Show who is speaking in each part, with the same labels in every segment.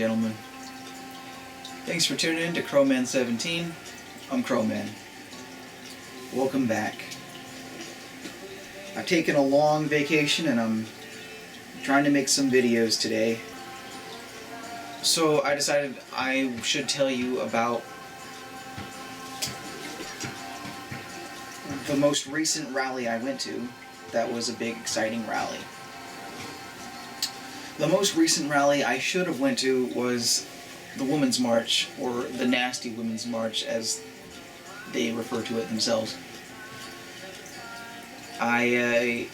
Speaker 1: gentlemen. Thanks for tuning in to Crowman17. I'm Crowman. Welcome back. I've taken a long vacation and I'm trying to make some videos today. So I decided I should tell you about the most recent rally I went to. That was a big, exciting rally. The most recent rally I should have went to was the Women's March, or the Nasty Women's March as they refer to it themselves. I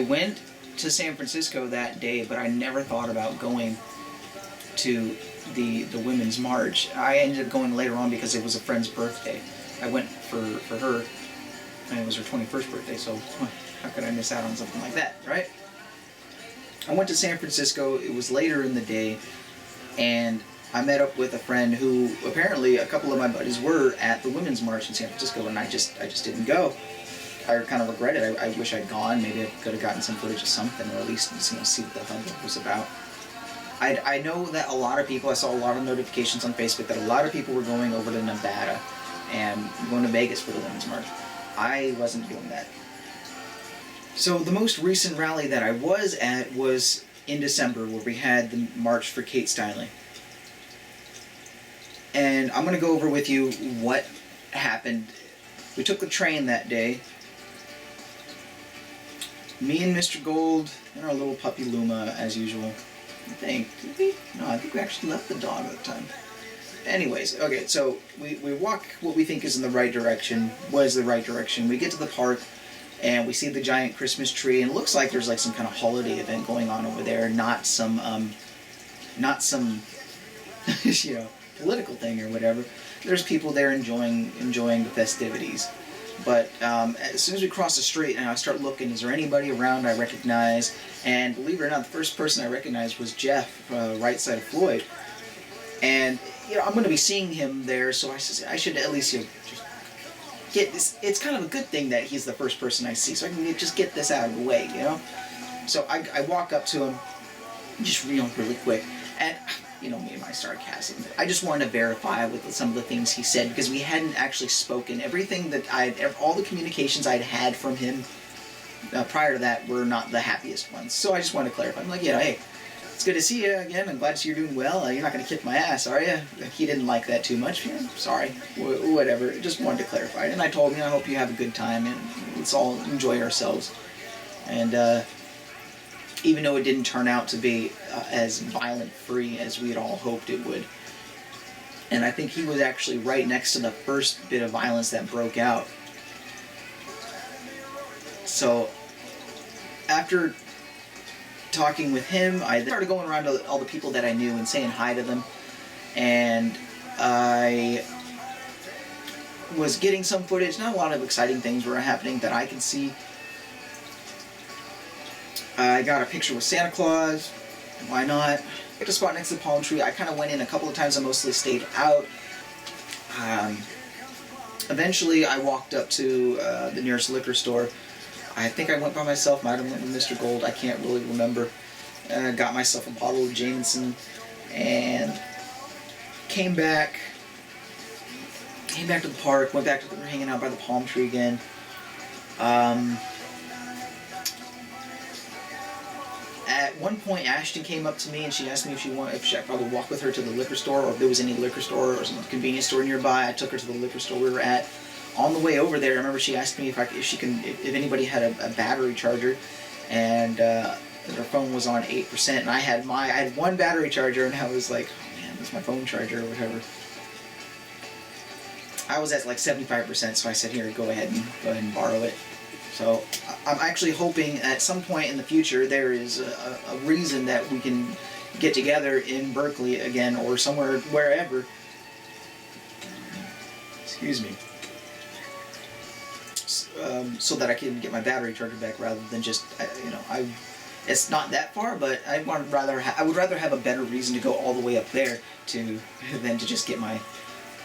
Speaker 1: went to San Francisco that day, but I never thought about going to the Women's March. I ended up going later on because it was a friend's birthday. I went for her, and it was her 21st birthday, so how could I miss out on something like that, right? I went to San Francisco. It was later in the day, and I met up with a friend who apparently a couple of my buddies were at the Women's March in San Francisco, and I just didn't go. I kind of regret it. I wish I'd gone. Maybe I could have gotten some footage of something, or at least see what the hubbub was about. I know that a lot of people, I saw a lot of notifications on Facebook that a lot of people were going over to Nevada and going to Vegas for the Women's March. I wasn't doing that. So the most recent rally that I was at was in December, where we had the March for Kate Steinle. And I'm going to go over with you what happened. We took the train that day. Me and Mr. Gold and our little puppy Luma, as usual. I think. Did we? No, I think we actually left the dog at the time. Anyways, okay, so we walk what we think is in the right direction. Was the right direction. We get to the park, and we see the giant Christmas tree, and it looks like there's like some kind of holiday event going on over there, not some you know, political thing or whatever. There's people there enjoying the festivities. But as soon as we cross the street and I start looking, is there anybody around I recognize? And believe it or not, the first person I recognized was Jeff, right side of Floyd. And you know, I'm going to be seeing him there, so I should at least just get this. It's kind of a good thing that he's the first person I see, so I can just get this out of the way, you know. So I walk up to him, just really quick, and you know me and my sarcasm. I just wanted to verify with some of the things he said, because we hadn't actually spoken. Everything that all the communications I'd had from him prior to that were not the happiest ones. So I just wanted to clarify. I'm like, yeah, hey, it's good to see you again. I'm glad to see you're doing well. You're not going to kick my ass, are you? He didn't like that too much. Yeah, sorry. Whatever. Just wanted to clarify. And I told him, I hope you have a good time, and let's all enjoy ourselves. And even though it didn't turn out to be as violent-free as we had all hoped it would. And I think he was actually right next to the first bit of violence that broke out. So, after talking with him, I started going around to all the people that I knew and saying hi to them. And I was getting some footage. Not a lot of exciting things were happening that I can see. I got a picture with Santa Claus. Why not? I got a spot next to the palm tree. I kind of went in a couple of times. I mostly stayed out. Eventually, I walked up to the nearest liquor store. I think I went by myself. Might have went with Mr. Gold. I can't really remember. Got myself a bottle of Jameson and came back to the park. Went back to hanging out by the palm tree again. At one point, Ashton came up to me and she asked me if I could probably walk with her to the liquor store, or if there was any liquor store or some convenience store nearby. I took her to the liquor store we were at. On the way over there, I remember she asked me if anybody had a battery charger, and her phone was on 8%, and I had one battery charger, and I was like, oh man, that's my phone charger or whatever. I was at like 75%, so I said, here, go ahead and borrow it. So I'm actually hoping at some point in the future there is a reason that we can get together in Berkeley again, or somewhere, wherever. Excuse me. So that I can get my battery charger back, rather than just, it's not that far, but I would rather have a better reason to go all the way up there than to just get my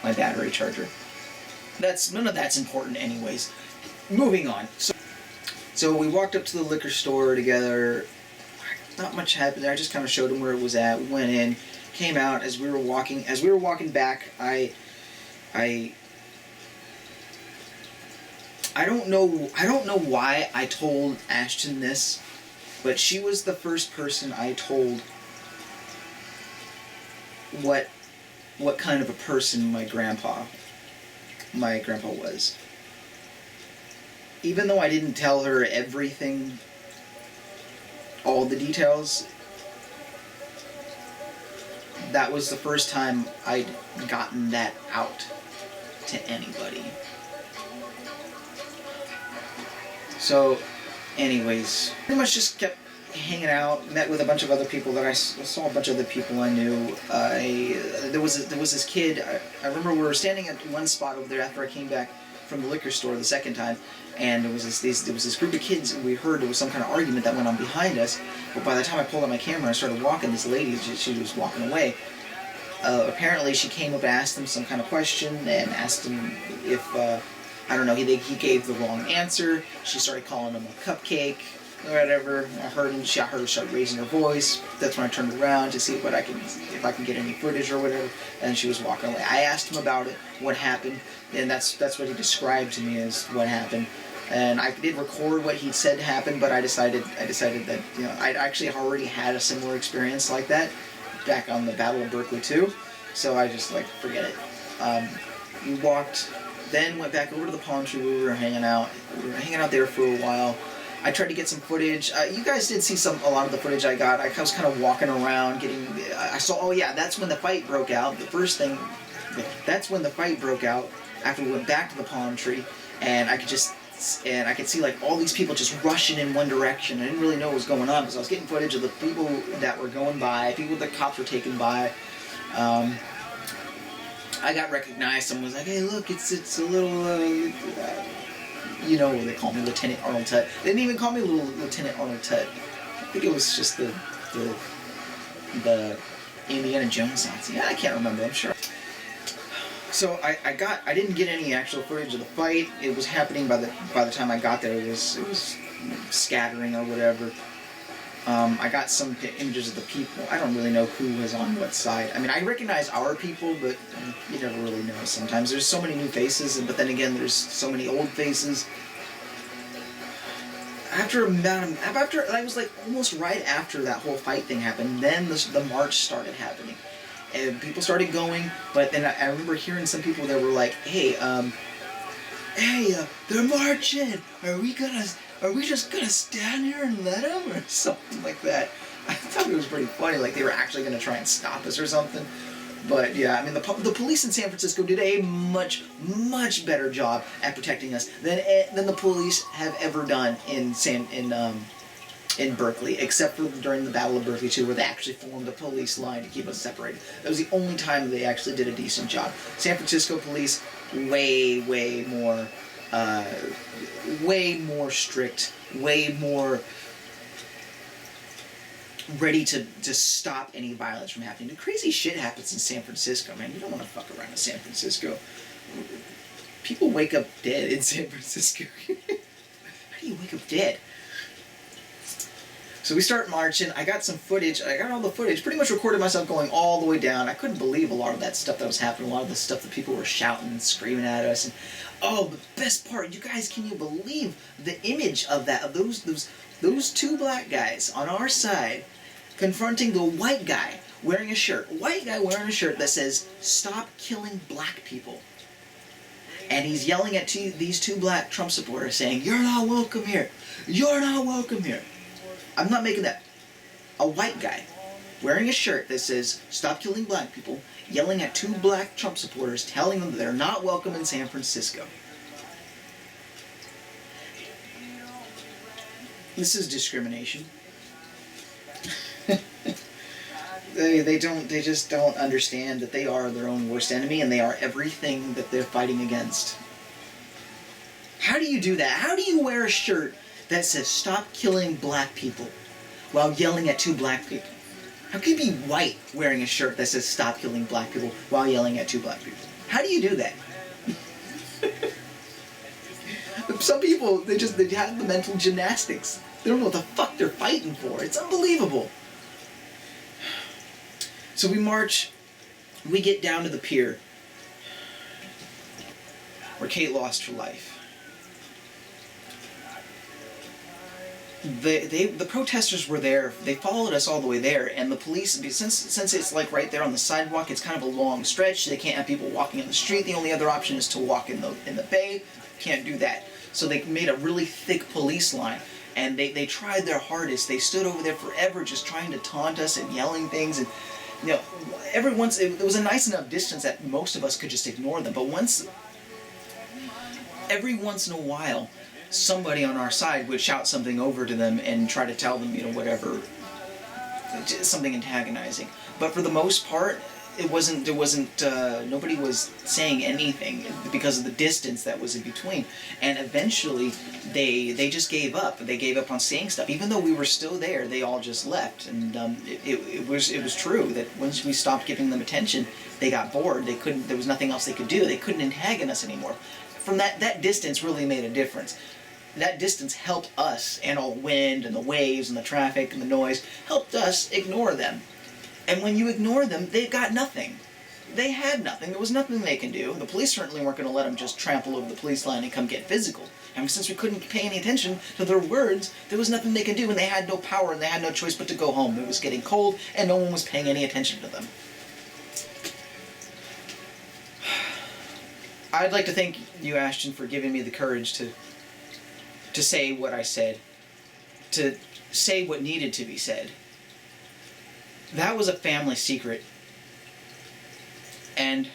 Speaker 1: battery charger. None of that's important anyways. Moving on. So we walked up to the liquor store together. Not much happened there. I just kind of showed him where it was at. We went in, came out as we were walking back. I don't know why I told Ashton this, but she was the first person I told what kind of a person my grandpa was. Even though I didn't tell her everything, all the details, that was the first time I'd gotten that out to anybody. So, anyways, pretty much just kept hanging out, met with a bunch of other people that I saw a bunch of other people I knew. There was this kid, I remember we were standing at one spot over there after I came back from the liquor store the second time, and there was this group of kids, and we heard there was some kind of argument that went on behind us, but by the time I pulled out my camera and I started walking, this lady, she was walking away. Apparently she came up and asked him some kind of question, and asked him if, I don't know, he gave the wrong answer. She started calling him a cupcake, or whatever. I heard her start raising her voice. That's when I turned around to see if I can get any footage or whatever, and she was walking away. I asked him about it, what happened, and that's what he described to me as what happened. And I did record what he said happened, but I decided that, you know, I'd actually already had a similar experience like that back on the Battle of Berkeley 2, so I just, like, forget it. We walked, then went back over to the palm tree where we were hanging out. We were hanging out there for a while. I tried to get some footage. You guys did see a lot of the footage I got. I was kind of walking around, I saw, oh yeah, that's when the fight broke out. That's when the fight broke out, after we went back to the palm tree, and I could see like all these people just rushing in one direction. I didn't really know what was going on, because I was getting footage of the people that were going by, people the cops were taking by. I got recognized. Someone was like, hey look, it's a little, you know, they call me Lieutenant Arnold Tutt. They didn't even call me little Lieutenant Arnold Tutt. I think it was just the Indiana Jones Nazi. Yeah, I can't remember, I'm sure. So I didn't get any actual footage of the fight. It was happening by the time I got there. It was scattering or whatever. I got some images of the people. I don't really know who was on what side. I mean, I recognize our people, but you never really know sometimes. There's so many new faces, but then again, there's so many old faces. After I was like almost right after that whole fight thing happened, then the march started happening. And people started going, but then I remember hearing some people that were like, hey, they're marching. Are we just gonna stand here and let them? Or something like that. I thought it was pretty funny, like they were actually gonna try and stop us or something. But yeah, I mean, the police in San Francisco did a much better job at protecting us than the police have ever done in Berkeley, except for during the Battle of Berkeley 2, where they actually formed a police line to keep us separated. That was the only time they actually did a decent job. San Francisco police, way more strict, way more ready to stop any violence from happening. The crazy shit happens in San Francisco, man. You don't want to fuck around in San Francisco. People wake up dead in San Francisco. How do you wake up dead? So we start marching. I got some footage. I got all the footage. Pretty much recorded myself going all the way down. I couldn't believe a lot of that stuff that was happening. A lot of the stuff that people were shouting and screaming at us. And oh, the best part, you guys, can you believe the image of that? Of those two black guys on our side confronting the white guy wearing a shirt. White guy wearing a shirt that says, "Stop killing black people." And he's yelling at these two black Trump supporters saying, "You're not welcome here. You're not welcome here." I'm not making that. A white guy wearing a shirt that says, "Stop killing black people," yelling at two black Trump supporters, telling them that they're not welcome in San Francisco. This is discrimination. They just don't understand that they are their own worst enemy, and they are everything that they're fighting against. How do you do that? How do you wear a shirt that says, "Stop killing black people," while yelling at two black people? How can you be white wearing a shirt that says, "Stop killing black people," while yelling at two black people? How do you do that? Some people, they have the mental gymnastics. They don't know what the fuck they're fighting for. It's unbelievable. So we march, we get down to the pier where Kate lost her life. The protesters were there. They followed us all the way there, and the police, since it's like right there on the sidewalk, it's kind of a long stretch. They can't have people walking on the street. The only other option is to walk in the bay. Can't do that. So they made a really thick police line, and they tried their hardest. They stood over there forever, just trying to taunt us and yelling things, and you know, every once it was a nice enough distance that most of us could just ignore them. But every once in a while, somebody on our side would shout something over to them and try to tell them, whatever, something antagonizing. But for the most part, nobody was saying anything because of the distance that was in between. And eventually, they just gave up. They gave up on saying stuff. Even though we were still there, they all just left. And it was true that once we stopped giving them attention, they got bored. There was nothing else they could do. They couldn't antagonize us anymore. From that distance really made a difference. That distance helped us, and all the wind and the waves and the traffic and the noise helped us ignore them. And when you ignore them, they've got nothing. They had nothing. There was nothing they can do. The police certainly weren't going to let them just trample over the police line and come get physical. And since we couldn't pay any attention to their words, there was nothing they could do, and they had no power, and they had no choice but to go home. It was getting cold, and no one was paying any attention to them. I'd like to thank you, Ashton, for giving me the courage to say what I said, to say what needed to be said. That was a family secret. And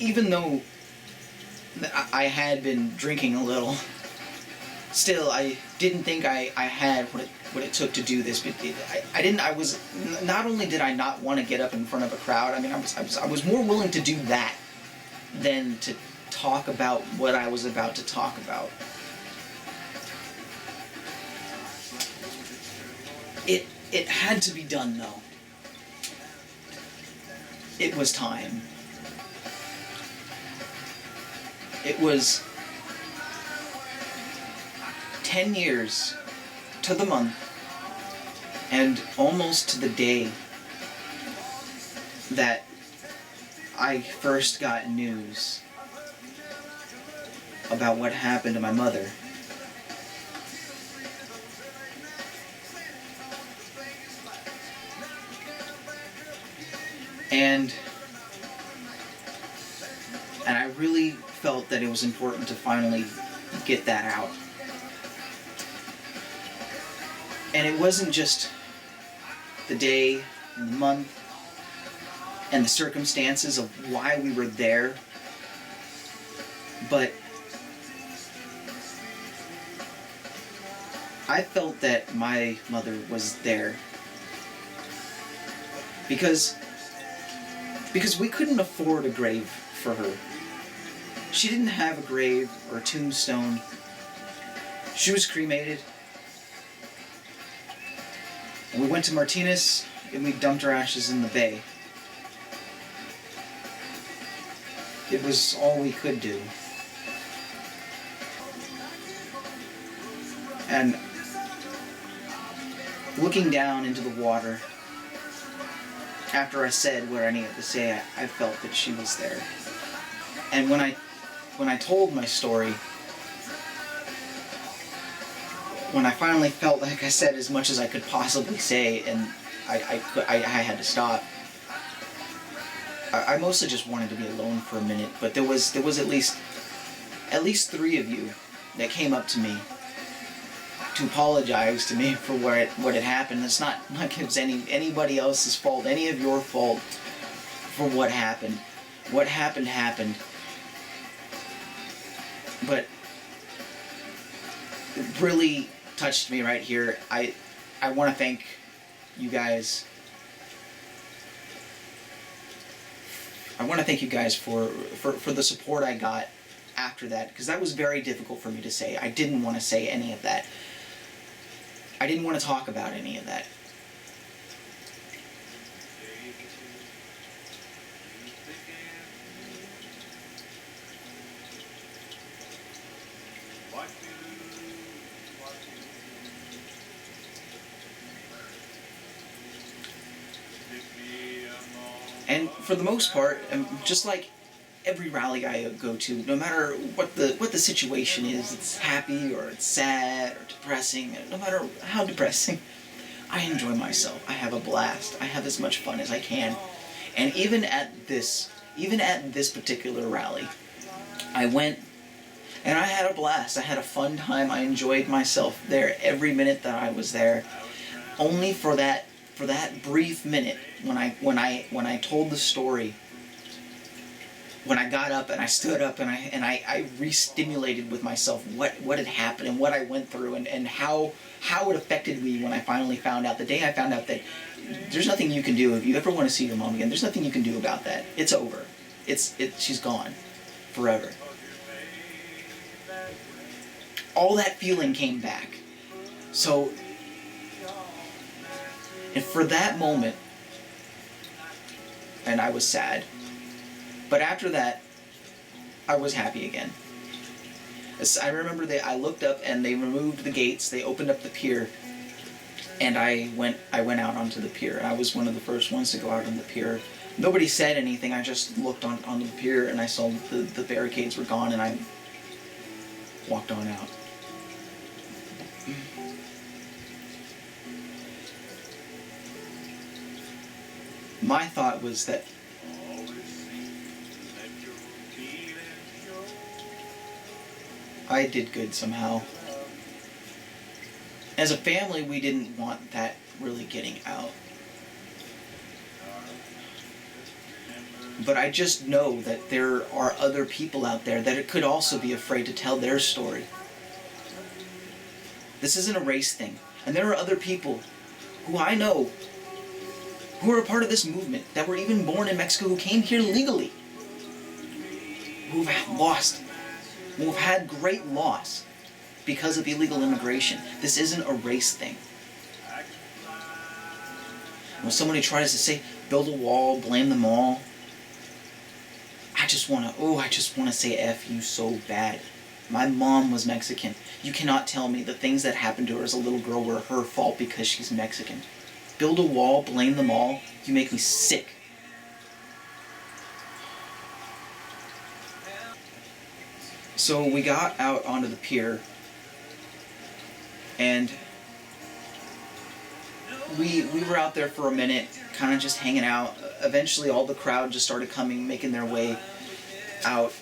Speaker 1: even though I had been drinking a little, still I didn't think I had what it took to do this. But not only did I not want to get up in front of a crowd, I was more willing to do that than to talk about what I was about to talk about. It had to be done, though. It was time. It was 10 years to the month and almost to the day that I first got news about what happened to my mother. And I really felt that it was important to finally get that out. And it wasn't just the day and the month and the circumstances of why we were there, but I felt that my mother was there because we couldn't afford a grave for her. She didn't have a grave or a tombstone. She was cremated. And we went to Martinez and we dumped her ashes in the bay. It was all we could do. And looking down into the water, after I said what I needed to say, I felt that she was there. And when I told my story, when I finally felt like I said as much as I could possibly say, and I had to stop, I mostly just wanted to be alone for a minute. But there was at least 3 of you that came up to me to apologize to me for what had happened. It's not like it was anybody else's fault, any of your fault for what happened. What happened happened. But it really touched me right here. I want to thank you guys. I want to thank you guys for the support I got after that, because that was very difficult for me to say. I didn't want to say any of that. I didn't want to talk about any of that. And for the most part, just like every rally I go to, no matter what the situation is, it's happy or it's sad or depressing, no matter how depressing, I enjoy myself. I have a blast. I have as much fun as I can. And even at this particular rally, I went and I had a blast. I had a fun time. I enjoyed myself there every minute that I was there. Only for that brief minute when I told the story, when I got up and I stood up and I re-stimulated with myself what had happened and what I went through and how it affected me when I finally found out. The day I found out that there's nothing you can do if you ever want to see your mom again. There's nothing you can do about that. It's over. She's gone forever. All that feeling came back. So, and for that moment, and I was sad, but after that, I was happy again. I remember I looked up and they removed the gates, they opened up the pier, and I went out onto the pier. I was one of the first ones to go out on the pier. Nobody said anything, I just looked onto the pier and I saw the barricades were gone and I walked on out. My thought was that I did good somehow. As a family, we didn't want that really getting out. But I just know that there are other people out there that could also be afraid to tell their story. This isn't a race thing. And there are other people who I know who are a part of this movement, that were even born in Mexico, who came here legally, who've lost, who've had great loss because of illegal immigration. This isn't a race thing. When somebody tries to say, build a wall, blame them all, I just want to say F you so bad. My mom was Mexican. You cannot tell me the things that happened to her as a little girl were her fault because she's Mexican. Build a wall, blame them all. You make me sick. So we got out onto the pier, and we were out there for a minute, kind of just hanging out. Eventually all the crowd just started coming, making their way out.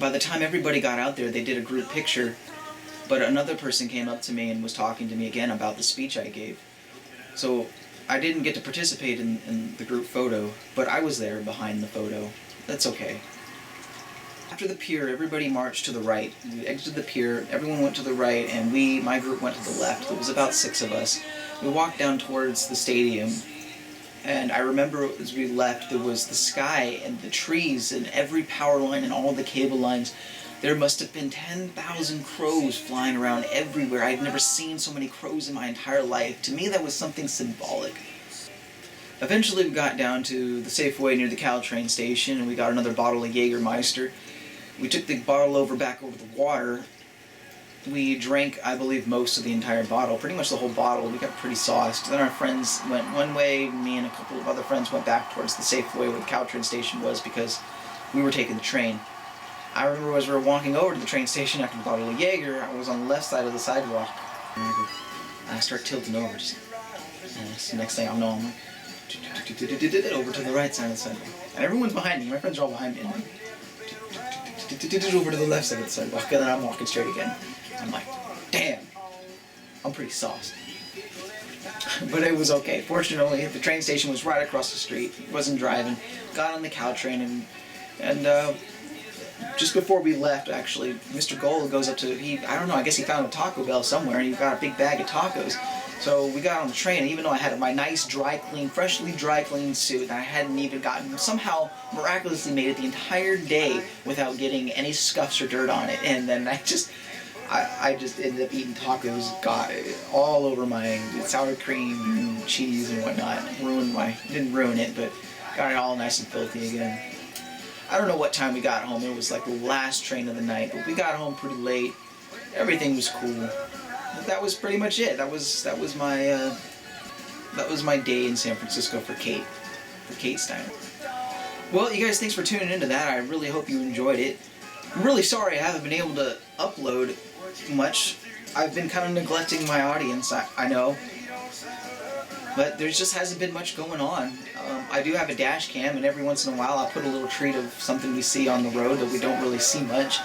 Speaker 1: By the time everybody got out there, they did a group picture. But another person came up to me and was talking to me again about the speech I gave. So I didn't get to participate in the group photo, but I was there behind the photo. That's okay. After the pier, everybody marched to the right. We exited the pier, everyone went to the right, and my group went to the left. There was about 6 of us. We walked down towards the stadium, and I remember as we left, there was the sky and the trees and every power line and all the cable lines. There must have been 10,000 crows flying around everywhere. I'd never seen so many crows in my entire life. To me, that was something symbolic. Eventually, we got down to the Safeway near the Caltrain station, and we got another bottle of Jägermeister. We took the bottle back over the water. We drank, I believe, most of the entire bottle, pretty much the whole bottle. We got pretty sauced. Then our friends went one way, me and a couple of other friends went back towards the Safeway where the Caltrain station was because we were taking the train. I remember as we were walking over to the train station after the bottle of Jaeger, I was on the left side of the sidewalk. I start tilting over, and the next thing I know, I'm like, over to the right side of the sidewalk. And everyone's behind me, my friends are all behind me. And over to the left side of the sidewalk, and then I'm walking straight again. I'm like, damn, I'm pretty sauced. But it was okay. Fortunately, the train station was right across the street. Wasn't driving. Got on the Caltrain, and just before we left, actually, Mr. Gold goes up to, I don't know, I guess he found a Taco Bell somewhere, and he got a big bag of tacos. So we got on the train, and even though I had my nice freshly dry cleaned suit, and I hadn't even somehow miraculously made it the entire day without getting any scuffs or dirt on it. And then I just ended up eating tacos, got it all over my sour cream and cheese and whatnot. Didn't ruin it, but got it all nice and filthy again. I don't know what time we got home. It was like the last train of the night, but we got home pretty late. Everything was cool. But that was pretty much it. That was my that was my day in San Francisco for Kate Steiner. Well, you guys, thanks for tuning into that. I really hope you enjoyed it. I'm really sorry I haven't been able to upload much. I've been kind of neglecting my audience, I know. But there just hasn't been much going on. I do have a dash cam, and every once in a while I'll put a little treat of something we see on the road that we don't really see much.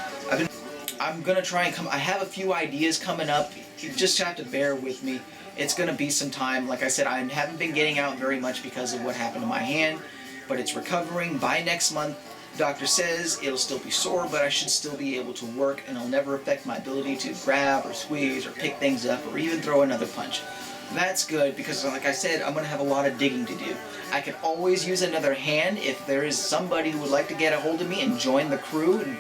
Speaker 1: I'm gonna try and I have a few ideas coming up. You just have to bear with me. It's gonna be some time. Like I said, I haven't been getting out very much because of what happened to my hand, but it's recovering. By next month, doctor says it'll still be sore, but I should still be able to work, and it'll never affect my ability to grab or squeeze or pick things up or even throw another punch. That's good because, like I said, I'm going to have a lot of digging to do. I can always use another hand if there is somebody who would like to get a hold of me and join the crew. And,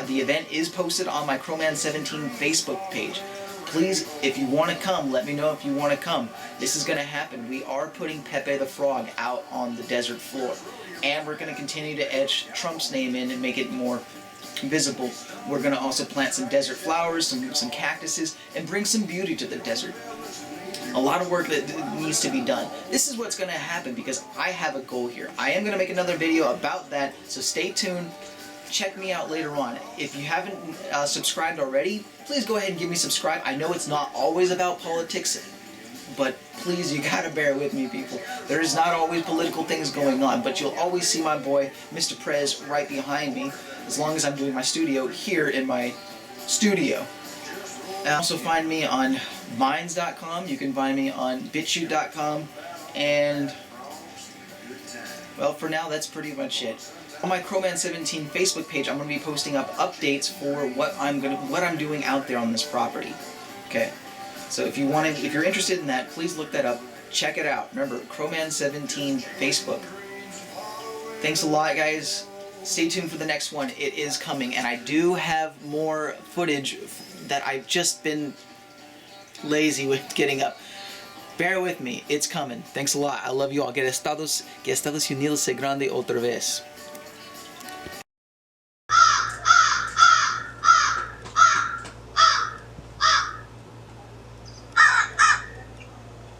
Speaker 1: the event is posted on my Crowman17 Facebook page. Please, if you want to come, let me know if you want to come. This is going to happen. We are putting Pepe the Frog out on the desert floor. And we're going to continue to etch Trump's name in and make it more visible. We're going to also plant some desert flowers, some cactuses, and bring some beauty to the desert. A lot of work that needs to be done. This is what's going to happen because I have a goal here. I am going to make another video about that, so stay tuned. Check me out later on. If you haven't subscribed already, please go ahead and give me subscribe. I know it's not always about politics, but please, you gotta bear with me, people. There is not always political things going on, but you'll always see my boy, Mr. Prez, right behind me, as long as I'm doing my studio here in my studio. And also find me on Vines.com, you can find me on BitChute.com, and, well, for now, that's pretty much it. On my Crowman17 Facebook page, I'm going to be posting up updates for what I'm doing out there on this property. Okay, so if you're interested in that, please look that up. Check it out. Remember, Crowman17 Facebook. Thanks a lot, guys. Stay tuned for the next one. It is coming, and I do have more footage that I've just been lazy with getting up. Bear with me. It's coming. Thanks a lot. I love you all. Que Estados Unidos se grande otra vez.